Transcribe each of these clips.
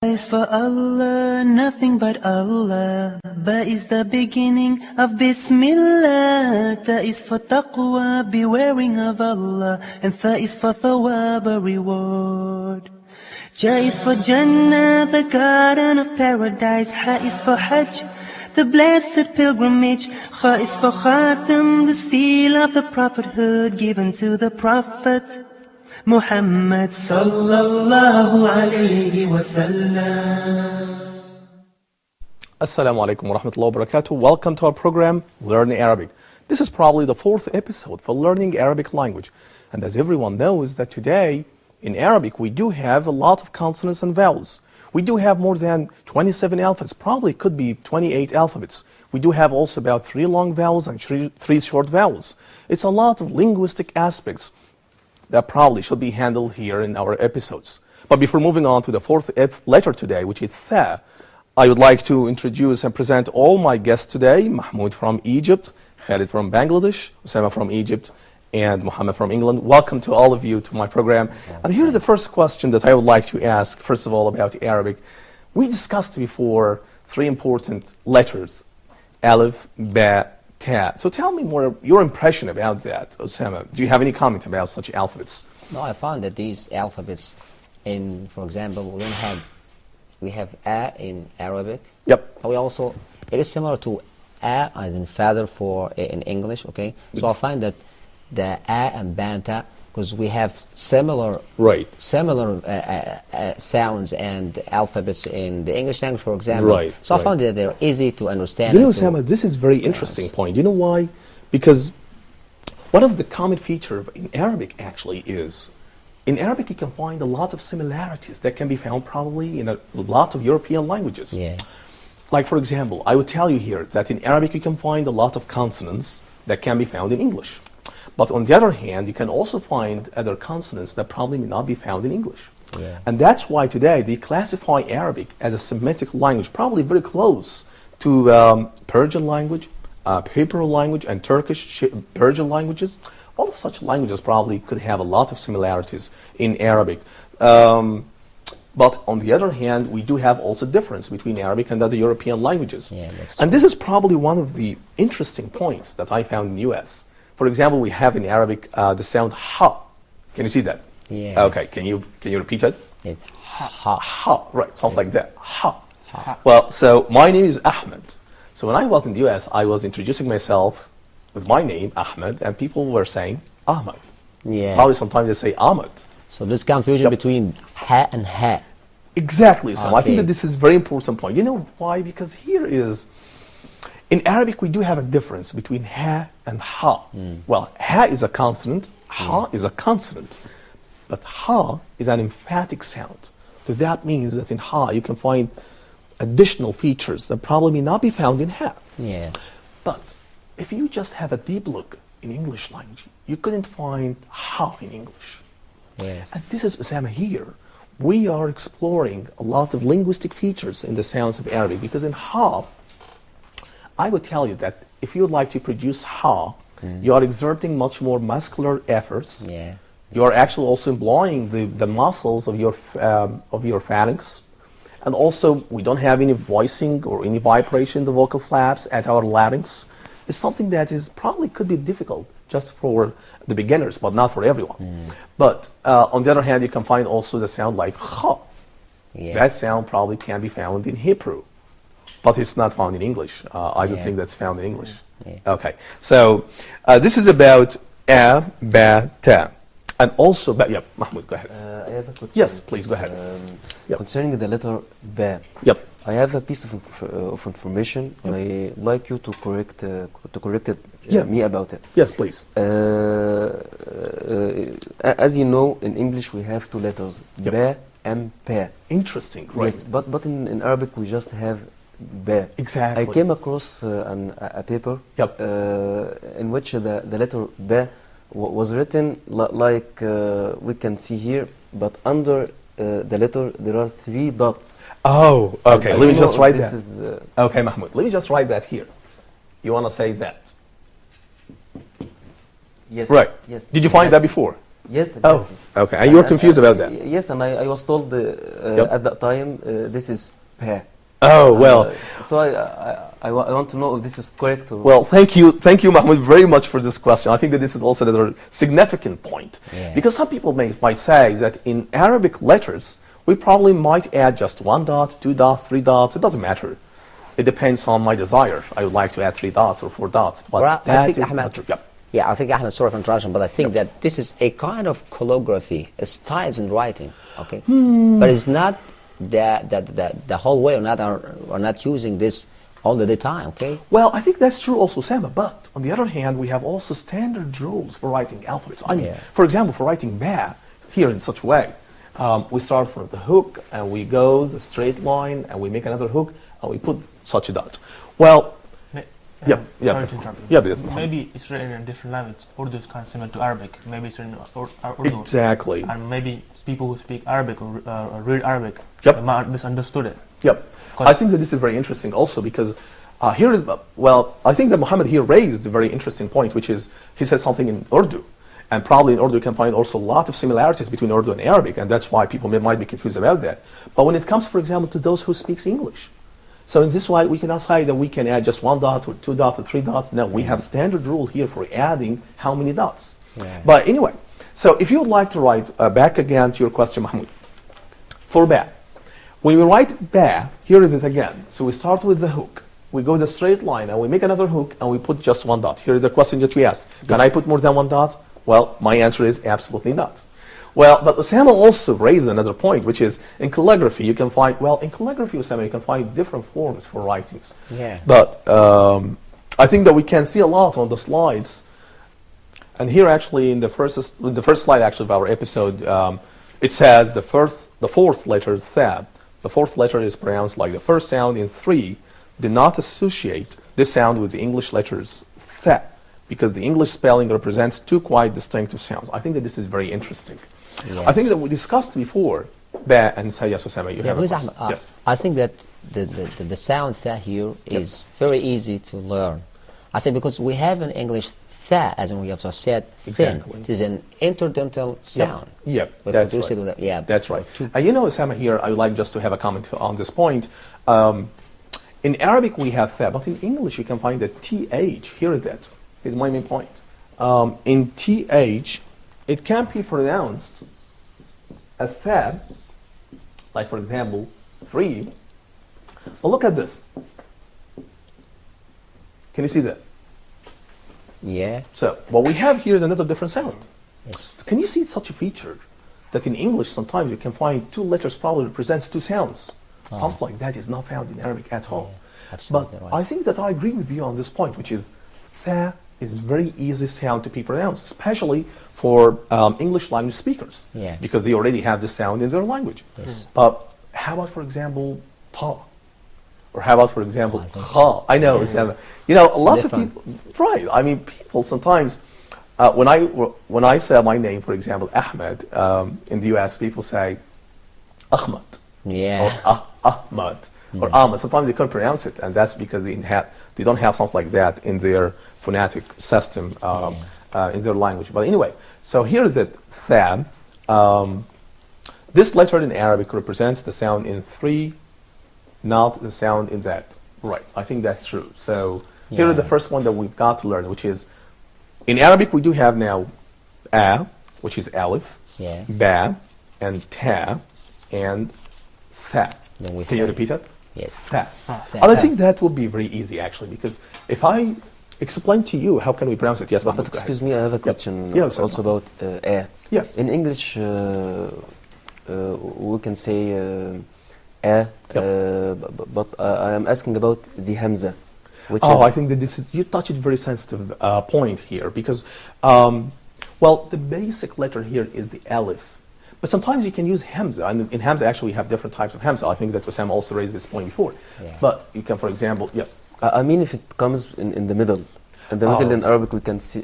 Is for Allah, nothing but Allah. Ba is the beginning of Bismillah. Ta is for taqwa, bewaring of Allah. And Tha is for thawab, a reward. Ja is for Jannah, the garden of paradise. Ha is for Hajj, the blessed pilgrimage. Kha is for Khatam, the seal of the prophethood given to the Prophet Muhammad sallallahu alayhi wa sallam. Assalamu alaikum wa rahmatullahi wa barakatuh. Welcome to our program, Learn Arabic. This is probably the fourth episode for learning Arabic language. And as everyone knows that today, in Arabic, we do have a lot of consonants and vowels. We do have more than 27 alphabets, probably could be 28 alphabets. We do have also about 3 long vowels and 3 short vowels. It's a lot of linguistic aspects that probably should be handled here in our episodes. But before moving on to the fourth letter today, which is Tha, I would like to introduce and present all my guests today: Mahmoud from Egypt, Khalid from Bangladesh, Osama from Egypt, and Muhammad from England. Welcome to all of you to my program. And here's the first question that I would like to ask, first of all, about Arabic. We discussed before 3 important letters, Alif, Ba, Ta. So tell me more your impression about that, Osama. Do you have any comment about such alphabets? No, I found that these alphabets, for example, we have A in Arabic. Yep. We also, it is similar to A as in father in English, okay? So I find that the A and Banta, because we have similar sounds and alphabets in the English language, for example. So I found that they're easy to understand. You know, Osama, this is a very interesting point. You know why? Because one of the common features in Arabic actually is, in Arabic you can find a lot of similarities that can be found probably in a lot of European languages. Yeah. Like, for example, I would tell you here that in Arabic you can find a lot of consonants that can be found in English. But on the other hand, you can also find other consonants that probably may not be found in English. Yeah. And that's why today they classify Arabic as a Semitic language, probably very close to Persian language, Hebrew language, and Turkish Persian languages. All of such languages probably could have a lot of similarities in Arabic. But on the other hand, we do have also difference between Arabic and other European languages. Yeah, that's and this is probably one of the interesting points that I found in the US. For example, we have in Arabic the sound ha. Can you see that? Yeah. Okay. Can you repeat it? It's ha. Ha. Right. Sounds like that. Ha. Ha. Well, so my name is Ahmed. So when I was in the US, I was introducing myself with my name, Ahmed, and people were saying Ahmed. Yeah. Probably sometimes they say Ahmed. So there's confusion between ha and ha. Exactly. So I think Okay. that this is a very important point. You know why? Because here is, in Arabic, we do have a difference between ha and ha. Well, ha is a consonant, ha is a consonant, but ha is an emphatic sound. So that means that in ha you can find additional features that probably may not be found in ha. Yeah. But if you just have a deep look in English language, you couldn't find ha in English. Yes. And this is, Osama, here. We are exploring a lot of linguistic features in the sounds of Arabic, because in ha, I would tell you that if you would like to produce ha, you are exerting much more muscular efforts. Yeah. You are actually also employing the muscles of your pharynx. And also, we don't have any voicing or any vibration in the vocal flaps at our larynx. It's something that is probably could be difficult just for the beginners, but not for everyone. But on the other hand, you can find also the sound like ha. Yeah. That sound probably can be found in Hebrew, but it's not found in English. I don't think that's found in English. Yeah. Okay, so this is about a, ba, ta. And also, yeah, Mahmoud, go ahead. I have a question. Yes, please, go ahead. Yep. Concerning the letter Ba, Yep. I have a piece of information, and I like you to correct me about it. Yes, please. As you know, in English we have 2 letters, Yep. Ba and Pa. Interesting, right? Yes, but in Arabic we just have Ba. Exactly. I came across a paper Yep. in which the letter Ba was written like we can see here, but under the letter there are 3 dots. Oh, okay. Let me just write this that. is, Okay, Mahmoud. Let me just write that here. You want to say that? yes. Right. Yes. Did you find that before? Yes, Oh, exactly. okay. And you were confused about that. Yes, and I was told at that time this is pa. Oh, well. So I want to know if this is correct or Well, thank you, Mahmoud, very much for this question. I think that this is also another significant point. Yeah. Because some people might say that in Arabic letters, we probably might add just 1 dot, 2 dots, 3 dots. It doesn't matter. It depends on my desire. I would like to add 3 dots or 4 dots. But Well, I that think is Ahmed- not true. Yep. Yeah, I think Ahmed, sorry for interruption, but I think that this is a kind of calligraphy, a styles in writing, okay? But it's not the whole way, we're not using this all the time, okay? Well, I think that's true also, Sama. But on the other hand, we have also standard rules for writing alphabets. I mean, Yeah. for example, for writing ba here in such a way, we start from the hook and we go the straight line and we make another hook and we put such a dot. Well, yeah. Sorry to interrupt. Yeah, but Maybe it's written in a different language. Urdu is kind of similar to Arabic. Maybe it's written in Urdu. exactly. And maybe people who speak Arabic or read Arabic Yep. they might have misunderstood it. Yep. I think that this is very interesting also because here is, well, I think that Muhammad here raised a very interesting point, which is he said something in Urdu. And probably in Urdu you can find also a lot of similarities between Urdu and Arabic, and that's why people might be confused about that. But when it comes, for example, to those who speak English, so in this way we cannot say that we can add just 1 dot or 2 dots or 3 dots. No, we have a standard rule here for adding how many dots. Yeah. But anyway, so if you would like to write back again to your question, Mahmoud, for ba, when we write ba, here is it again. So we start with the hook. We go the straight line and we make another hook and we put just 1 dot. Here is the question that we asked. Can I put more than 1 dot? Well, my answer is absolutely not. Well, but Osama also raised another point, which is in calligraphy you can find, well, in calligraphy, Osama, you can find different forms for writings. Yeah. But I think that we can see a lot on the slides. And here actually in the first slide actually of our episode, it says the fourth letter is Thab. The fourth letter is pronounced like the first sound in 3. Do not associate this sound with the English letters Tha, because the English spelling represents 2 quite distinctive sounds. I think that this is very interesting. Yeah. I think that we discussed before ba and Yes, Osama, you Yeah, have a please, question. Ahmed, Yes. I think that the sound tha here is very easy to learn. I think because we have in English tha, as in we have just said, thin. Exactly. It is an interdental sound. Yep, We that's produce right. it with yeah, That's right. two- And you know, Osama, here I would like just to have a comment on this point. In Arabic we have tha, but in English you can find the th. Here is that. It's my main point. In th, it can be pronounced as tha, like for example, 3. But look at this. Can you see that? Yeah. So what we have here is another different sound. Yes. Can you see such a feature that in English sometimes you can find 2 letters probably represents 2 sounds? Sounds like that is not found in Arabic at all. Absolutely But right. I think that I agree with you on this point, which is tha is very easy sound to be pronounced, especially for English language speakers, Yeah. because they already have the sound in their language. Yes. But how about, for example, ta? Or how about, for example, I think kha? I know, it's, you know, a lot of different. people, right? I mean, people sometimes, when I say my name, for example, Ahmed, in the U.S., people say Ahmad Yeah. or Ahmad or Ahmad. Sometimes they can't pronounce it, and that's because they don't have something like that in their phonetic system, in their language. But anyway, so here's the tha. This letter in Arabic represents the sound in 3, not the sound in that. Right, I think that's true. So here is the Yeah. first one that we've got to learn, which is, in Arabic we do have now a, which is alif, Yeah. ba, and ta, and tha. Then we Can you say- repeat it? Yes. Tha. Tha. And I think that would be very easy actually, because if I explain to you how can we pronounce it, yes, But Mahmoud, go excuse ahead. me, I have a question Yeah, sir. also about a. Yeah. In English, we can say a, but I am asking about the hamza, which Oh, I is think that this is, you touch a very sensitive point here, because, well, the basic letter here is the alif. But sometimes you can use hamza, and in hamza actually we have different types of hamza. I think that Wissam also raised this point before. Yeah. But you can, for example, yes. I mean, if it comes in the middle. In the middle Oh. in Arabic, we can say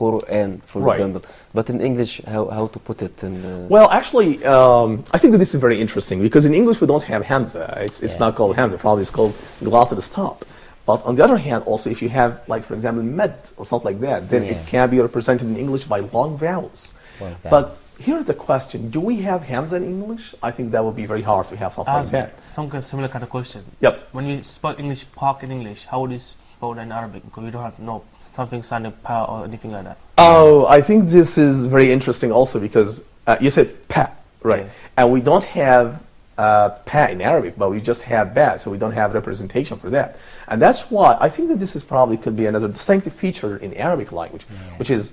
Quran, for Right. example. But in English, how to put it in? Well, actually, I think that this is very interesting, because in English we don't have hamza. It's Yeah. not called hamza, probably it's called glottal stop. But on the other hand, also if you have, like for example, med or something like that, then Yeah. it can be represented in English by long vowels. Well, okay. But here's the question: do we have Hamza in English? I think that would be very hard to have something like that. Some kind of similar kind of question. Yep. When we spell English park in English, how would you spell that in Arabic? Because we don't have something sounding pa or anything like that. Oh, I think this is very interesting also because you said pa, right? Yeah. And we don't have pa in Arabic, but we just have ba, so we don't have representation for that. And that's why I think that this is probably could be another distinctive feature in Arabic language, which is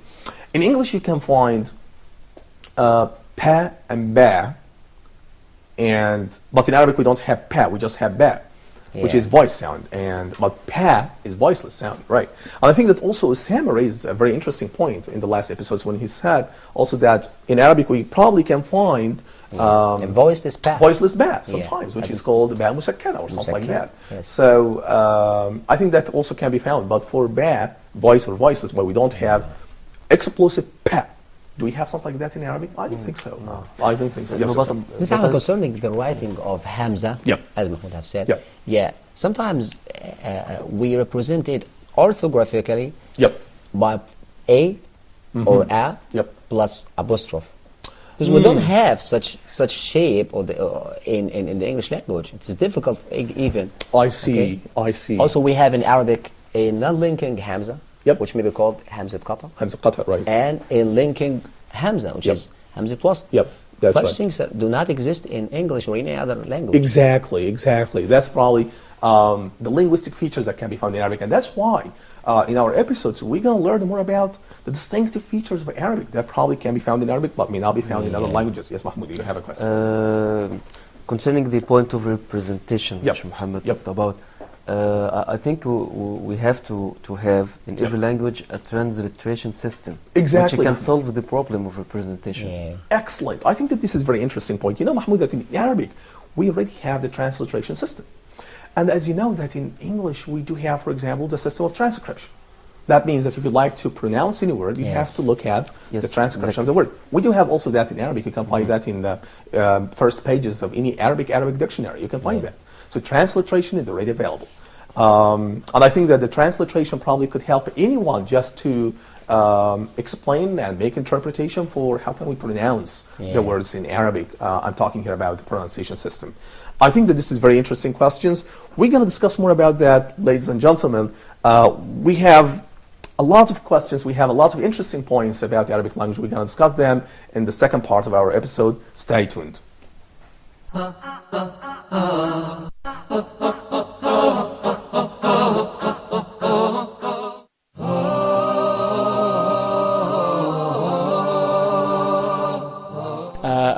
in English you can find pa and ba, but in Arabic we don't have pa, we just have ba, which Yeah. is voice sound, but pa is voiceless sound, right? And I think that also Osama raised a very interesting point in the last episodes when he said also that in Arabic we probably can find A voiceless pa. voiceless ba sometimes, which is called ba musakkana or something like that. Musakkana, yes. So I think that also can be found, but for ba, voice or voiceless, where we don't have explosive pa. Do we have something like that in Arabic? I don't think so. No, I don't think so. Yes, but, sir. This is concerning the writing of Hamza, Yep. as Mahmoud have said. Yep. Yeah, sometimes we represent it orthographically Yep. by a or a Yep. plus apostrophe. Because we don't have such shape in the English language. It's difficult even. I see. Okay. I see. Also, we have in Arabic a non-linking Hamza, Yep. which may be called Hamzat Qata, Hamza Qata, right? and a linking Hamza, which Yep. is Hamzat Wasl. Yep, that's Such right. things that do not exist in English or any other language. Exactly, exactly. That's probably the linguistic features that can be found in Arabic, and that's why in our episodes we're going to learn more about the distinctive features of Arabic that probably can be found in Arabic, but may not be found in other languages. Yes, Mahmoud, you have a question. Concerning the point of representation, Yep. which Muhammad Yep. talked about, I think we have to have in every language a transliteration system, Exactly. which can solve the problem of representation. Yeah. Excellent. I think that this is a very interesting point. You know, Mahmoud, that in Arabic we already have the transliteration system, and as you know that in English we do have, for example, the system of transcription. That means that if you like to pronounce any word, you Yes. have to look at Yes, the transcription of the word. We do have also that in Arabic. You can find that in the first pages of any Arabic dictionary. You can find that. So transliteration is already available. And I think that the transliteration probably could help anyone just to explain and make interpretation for how can we pronounce the words in Arabic. I'm talking here about the pronunciation system. I think that this is very interesting questions. We're going to discuss more about that, ladies and gentlemen. We have a lot of questions. We have a lot of interesting points about the Arabic language. We're going to discuss them in the second part of our episode. Stay tuned.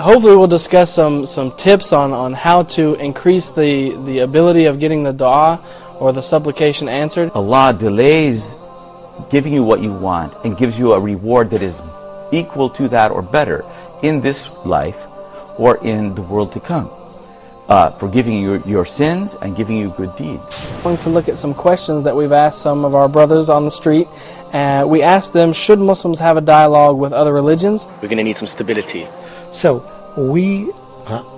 Hopefully we'll discuss some tips on how to increase the ability of getting the dua or the supplication answered. Allah delays giving you what you want and gives you a reward that is equal to that or better in this life or in the world to come, forgiving your sins and giving you good deeds. We're going to look at some questions that we've asked some of our brothers on the street. We asked them, should Muslims have a dialogue with other religions? We're going to need some stability. So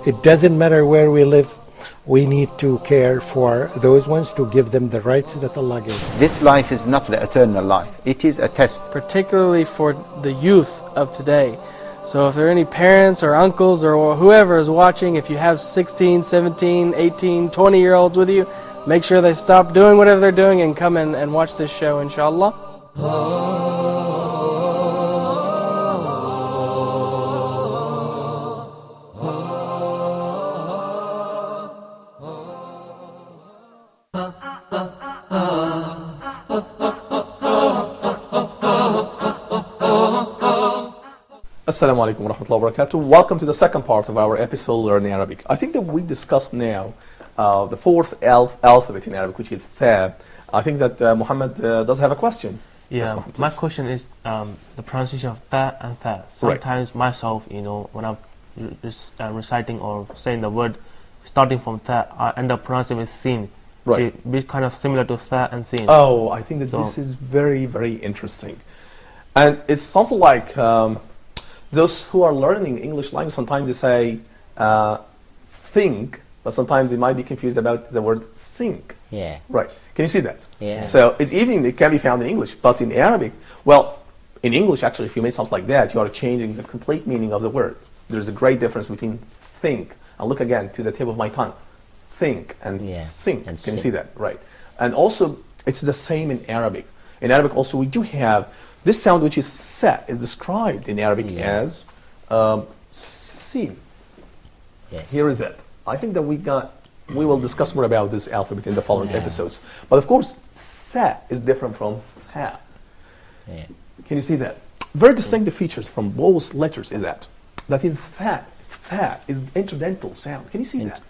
it doesn't matter where we live, we need to care for those ones to give them the rights that Allah gave. This life is not the eternal life. It is a test. Particularly for the youth of today. So if there are any parents or uncles or whoever is watching, if you have 16, 17, 18, 20-year-olds with you, make sure they stop doing whatever they're doing and come in and watch this show, inshallah. Assalamu alaikum wa rahmatullahi wa barakatuh. Welcome to the second part of our episode Learning Arabic. I think that we discussed now the fourth alphabet in Arabic, which is Tha. I think that Muhammad does have a question. Yeah, Yes, Muhammad, my please. question is the pronunciation of ta and tha. Sometimes myself, when I'm reciting or saying the word starting from tha, I end up pronouncing with sin. Right. To be kind of similar to tha and sin. Oh, I think that So- this is very, very interesting. And it's something like those who are learning English language, sometimes they say think, but sometimes they might be confused about the word sink. Yeah. Right. Can you see that? Yeah. So it can be found in English, but in Arabic, well, in English, actually, if you make something like that, you are changing the complete meaning of the word. There's a great difference between think, and look again to the tip of my tongue, think and think. And Can you sing. see that? Right. And also, it's the same in Arabic. In Arabic also, we do have this sound, which is sa, is described in Arabic as sin. Yes. Here is it. I think that we will discuss more about this alphabet in the following episodes. But of course, sa is different from tha. Yeah. Can you see that? Very distinctive features from both letters is that is tha is interdental sound. Can you see that?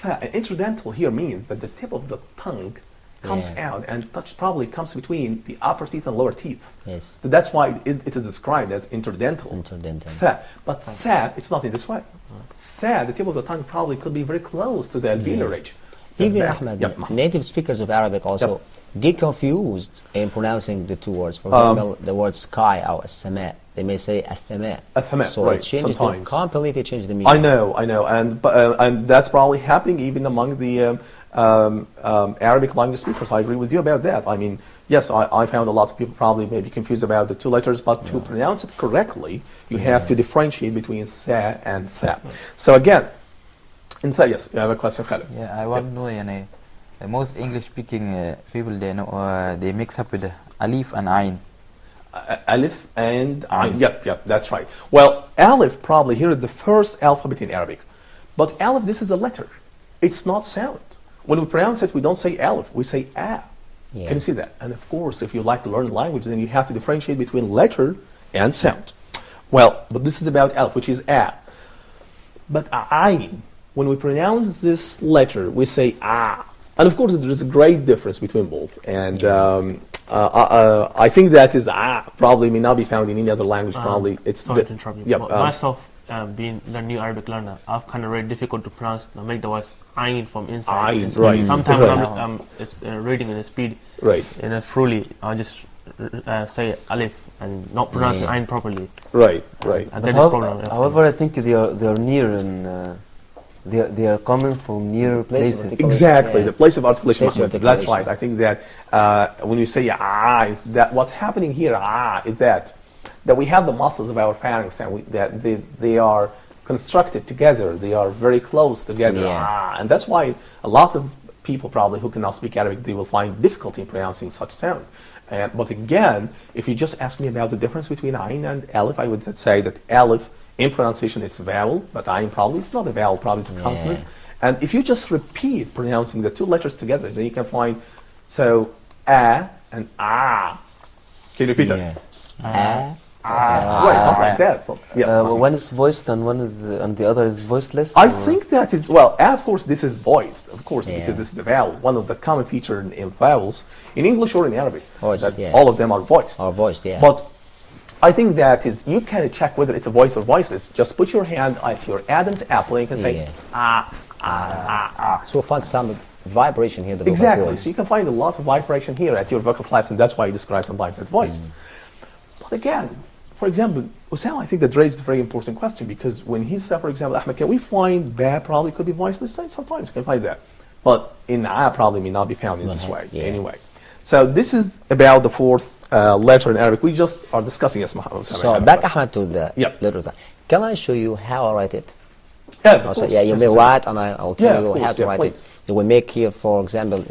Tha, and interdental here means that the tip of the tongue comes out and probably comes between the upper teeth and lower teeth. Yes. So that's why it is described as interdental. Interdental. Tha. But sa, it's not in this way. Sa, the tip of the tongue probably could be very close to the alveolar ridge. Even Tha. Ahmed, Yep, Mahmoud. native speakers of Arabic also get confused in pronouncing the two words. For example, the word sky or as-sama, they may say as-sama. As-sama, so right, it changes sometimes. completely changes the meaning. I know, and that's probably happening even among the Arabic language speakers. I agree with you about that. I mean, yes, I found a lot of people probably may be confused about the two letters, but to pronounce it correctly, you have to differentiate between sa and tha. So again, in tha, yes, you have a question, Khalid. Yeah, I want to know, yani, most English-speaking people, they know they mix up with the alif and ayn. Alif and Ayn. Yep, that's right. Well, Alif probably here is the first alphabet in Arabic. But Alif, this is a letter. It's not sound. When we pronounce it, we don't say Alif, we say A. Yes. Can you see that? And of course, if you like to learn language, then you have to differentiate between letter and sound. Well, but this is about Alif, which is A. But Ayn, when we pronounce this letter, we say A. And of course, there is a great difference between both. And I think that is probably may not be found in any other language. Probably it's sorry to interrupt you. Yep, But myself, being a new Arabic learner, I've kind of very difficult to pronounce. Make the words ayn from inside. Ayn, right. Sometimes Right. when I'm reading in the speed, Right. Fully, I just say alif and not pronouncing ayn properly. Right. And But that is problem. however, I think they are near and they are coming from near Place of places. articulation. Exactly, Yes. the place of articulation. Place of Mahmoud. That's articulation. right. I think that when you say is that what's happening here is that we have the muscles of our pharynx and that they are constructed together. They are very close together. Yeah. And that's why a lot of people probably who cannot speak Arabic, they will find difficulty in pronouncing such sound. But again, if you just ask me about the difference between Ayn and Alif, I would say that Alif in pronunciation it's a vowel, but Ayn probably it's not a vowel, probably it's a consonant. And if you just repeat pronouncing the two letters together, then you can find so A and A. Can you repeat that? Right, something like that. So, One is voiced and one is and the other is voiceless. I or- think that is, well, of course, this is voiced, of course, Yeah. because this is the vowel. One of the common features in vowels, in English or in Arabic, Voice, that yeah. all of them are voiced. Or voiced, yeah. But I think that you can check whether it's a voice or voiceless. Just put your hand at your Adam's apple and you can say, So find some vibration here. The vocal exactly. cords. So you can find a lot of vibration here at your vocal flaps, and that's why you describe sometimes as voiced. But again, for example, Osama, I think that raised a very important question because when he said, for example, Ahmed, can we find ba probably could be voiceless? Sometimes you can find that. But in a probably may not be found in this way anyway. So this is about the fourth letter in Arabic. We just are discussing yes, Muhammad. So back Ahmed to the Yep. letters. Can I show you how I write it? Yeah, of Also, course. yeah, you may write and I'll tell Yeah, you of how course, to yeah, write please. it. You will make here, for example,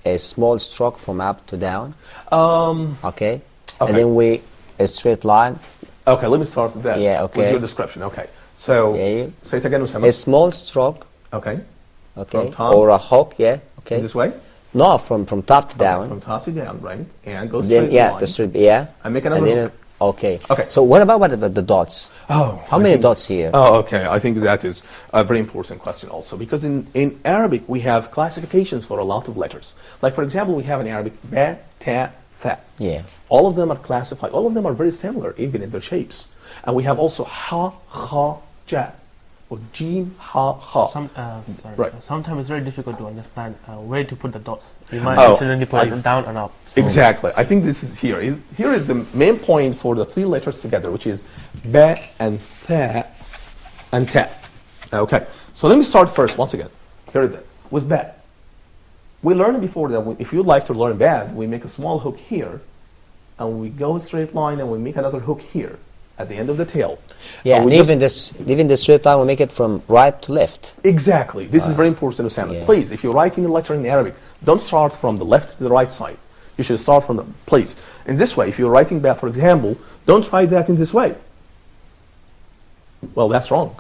a small stroke from up to down. Okay. And then a straight line. Okay, let me start with that. Yeah, With okay. your description. Okay. So Yeah. say it again, Osama. A small stroke. Okay. Okay. From top? Or a hook. Yeah. Okay. This way. No, from top to down. From top to down, right? And go Then straight yeah, line. the straight. Yeah. And make another then hook. okay. Okay. So what about the dots? Oh, How I many think- dots here? Oh, okay. I think that is a very important question also because in Arabic we have classifications for a lot of letters. Like for example, we have in Arabic ba, ta, tha. Yeah. All of them are classified. All of them are very similar, even in their shapes. And we have also ha, kha, ja, or jim, ha, ha. Right. Sometimes it's very difficult to understand where to put the dots. You might Oh, accidentally put them down and up. So Exactly. I think this is here. Here is the main point for the three letters together, which is ba and tha and ta. Okay. So let me start first, once again. Here it is. With ba. We learned before that if you'd like to learn ba, we make a small hook here and we go straight line, and we make another hook here at the end of the tail. Yeah, we and even this straight line, we make it from right to left. Exactly. This is very important, Osama. Yeah. Please, if you're writing a letter in Arabic, don't start from the left to the right side. You should start from the, please. In this way, if you're writing back, for example, don't try that in this way. Well, that's wrong.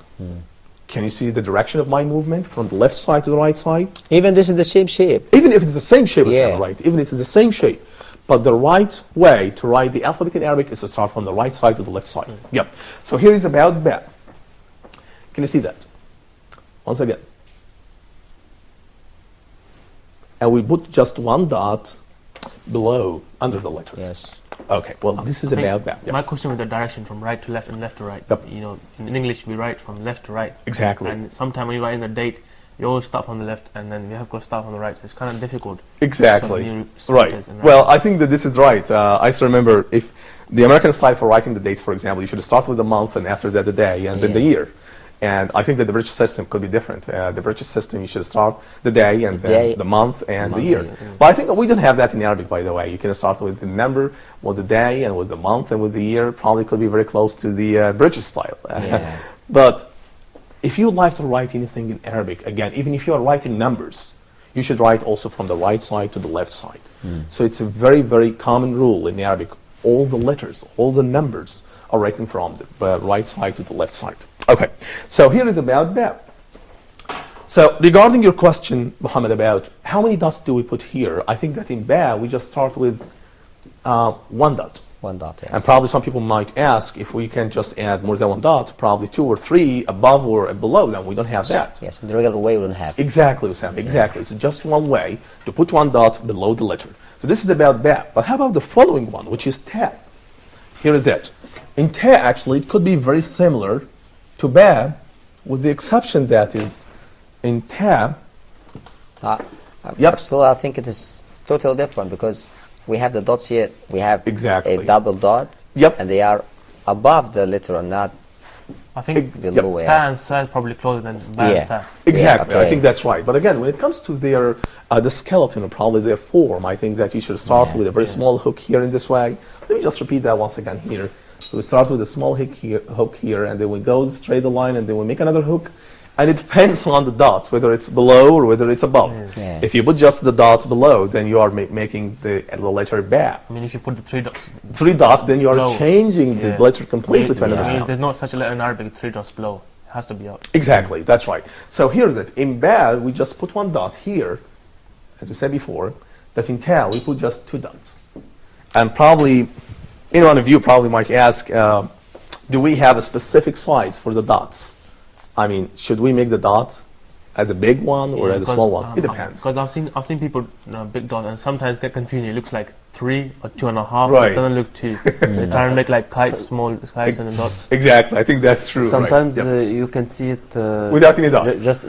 Can you see the direction of my movement from the left side to the right side? Even this is the same shape. Even if it's the same shape, Yeah. Osama, right? Even if it's the same shape. But the right way to write the alphabet in Arabic is to start from the right side to the left side. Yep. So here is about ba. Can you see that? Once again. And we put just one dot below, under the letter. Yes. Okay, well, this is I think about that. Yep. My question with the direction from right to left and left to right. Yep. You know, in English we write from left to right. Exactly. And sometimes when you write in the date, you always start from the left, and then you have to start from the right. So it's kind of difficult. Exactly. Some new Right. speakers and Well, I think that this is right. I still remember if the American style for writing the dates, for example, you should start with the month and after that the day and then the Yeah. year. And I think that the British system could be different. The British system, you should start the day and then day, the month and the month, year. yeah. But I think we don't have that in Arabic, by the way. You can start with the number, with the day, and with the month, and with the year. Probably could be very close to the British style. Yeah. But if you would like to write anything in Arabic, again, even if you are writing numbers, you should write also from the right side to the left side. So it's a very, very common rule in Arabic. All the letters, all the numbers are written from the right side to the left side. Okay, so here is about ba. So regarding your question, Muhammad, about how many dots do we put here, I think that in ba we just start with one dot. One dot, yes. And probably some people might ask if we can just add more than one dot, probably two or three above or below, then we don't have that. Yes, in the regular way we don't have. Exactly, Osama, exactly. It's just one way to put one dot below the letter. So this is about ba. But how about the following one, which is ta? Here is it. In ta, actually, it could be very similar to ba, with the exception that is in ta. Yep. Absolutely, I think it is totally different because we have the dots here. We have Exactly. a double dot, Yep. and they are above the letter and not I think below. ta and sa is probably closer than ba and Yeah. ta. Exactly, Yeah, I okay. think that's right. But again, when it comes to their the skeleton or probably their form, I think that you should start with a very small hook here in this way. Let me just repeat that once again here. So we start with a small hook here, and then we go straight the line, and then we make another hook. And it depends on the dots, whether it's below or whether it's above. Yeah. If you put just the dots below, then you are making the letter ba. I mean, if you put the three dots, Three dots, then you are Below. changing the Yeah. letter completely to another I mean, sound. there's not such a letter in Arabic, three dots below. It has to be up. Exactly, that's right. So here's it. In ba, we just put one dot here, as we said before, but in ta, we put just two dots. And probably, any one of you probably might ask, do we have a specific size for the dots? I mean, should we make the dot as a big one or as a small one? It depends. Because I've seen people big dot and sometimes get confused. It looks like 3 or 2.5. Right. It doesn't look 2. They try and make like kites, small kites and dots. Exactly, I think that's true. right. Sometimes Yep. you can see it Without any dot. Just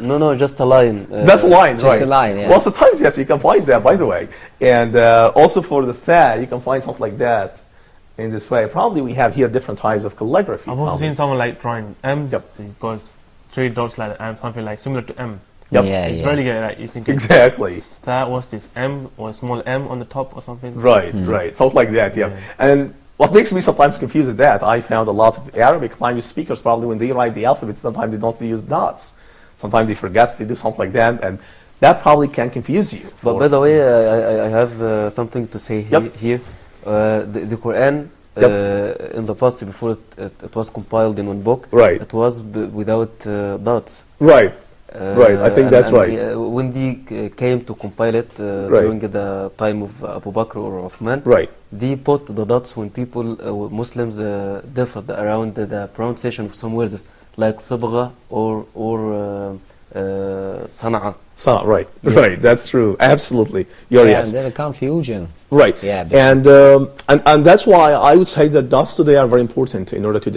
just a line. That's a line, just right? a line, yeah. Well, sometimes yes, you can find that, by the way, and also for the tha, you can find something like that in this way. Probably we have here different types of calligraphy. I've also probably. seen someone like drawing M's. Yep. See, because 3 dots like M, something like similar to M. Yep. Yeah, It's yeah. really good. Like you think Exactly. that was this M or a small M on the top or something. Right, right. Something like that. Yeah. And what makes me sometimes confused is that I found a lot of Arabic language speakers probably when they write the alphabet, sometimes they don't use dots. Sometimes they forget to do something like that, and that probably can confuse you. But Or- by the way, I have something to say Yep. here. The Quran in the past, before it was compiled in one book, Right. it was without dots. Right. Right, I think that's right. When they came to compile it during the time of Abu Bakr or Uthman, Right. they put the dots when people, Muslims, differed around the pronunciation of some words like Sabgha or Sana'a. So, right, Yes. right. That's true. Absolutely. You're Yeah, yes. and then a confusion. Right. Yeah, And that's why I would say that dots today are very important in order to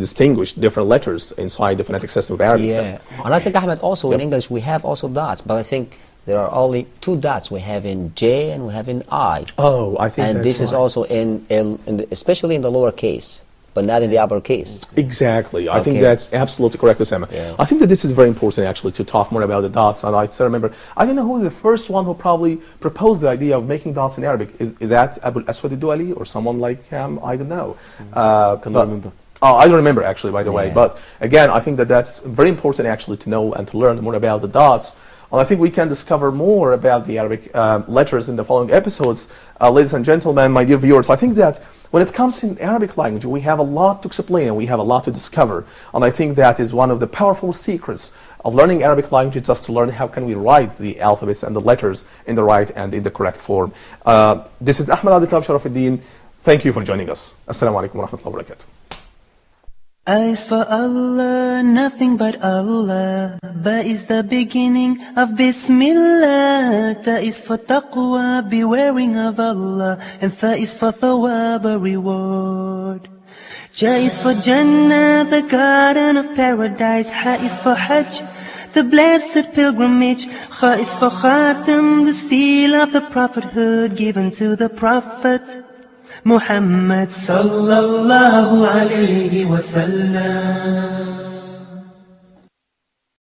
distinguish different letters inside the phonetic system of Arabic. Yeah, and I think, Ahmed, also in English we have also dots, but I think there are only 2 dots. We have in J and we have in I. Oh, I think And that's this is right. also especially in the lower case. but not in the uppercase. Exactly. I think Okay. that's absolutely correct, Osama. Yeah. I think that this is very important actually to talk more about the dots. And I still remember, I don't know who was the first one who probably proposed the idea of making dots in Arabic. Is that Abu al-Aswad al-Duali or someone like him? I don't know. Can't But- remember. Oh, I don't remember actually, by the way. Yeah. But again, I think that that's very important actually to know and to learn more about the dots. And I think we can discover more about the Arabic letters in the following episodes. Ladies and gentlemen, my dear viewers, I think that when it comes in Arabic language, we have a lot to explain and we have a lot to discover. And I think that is one of the powerful secrets of learning Arabic language, is just to learn how can we write the alphabets and the letters in the right and in the correct form. This is Ahmed Adil Sharafuddin. Thank you for joining us. Assalamu alaikum wa rahmatullahi wa barakatuh. A is for Allah, nothing but Allah. Ba is the beginning of Bismillah. Ta is for taqwa, bewaring of Allah. And Tha is for thawab, a reward. Ja is for Jannah, the garden of paradise. Ha is for Hajj, the blessed pilgrimage. Kha is for Khatam, the seal of the prophethood given to the Prophet Muhammad sallallahu alayhi wa sallam.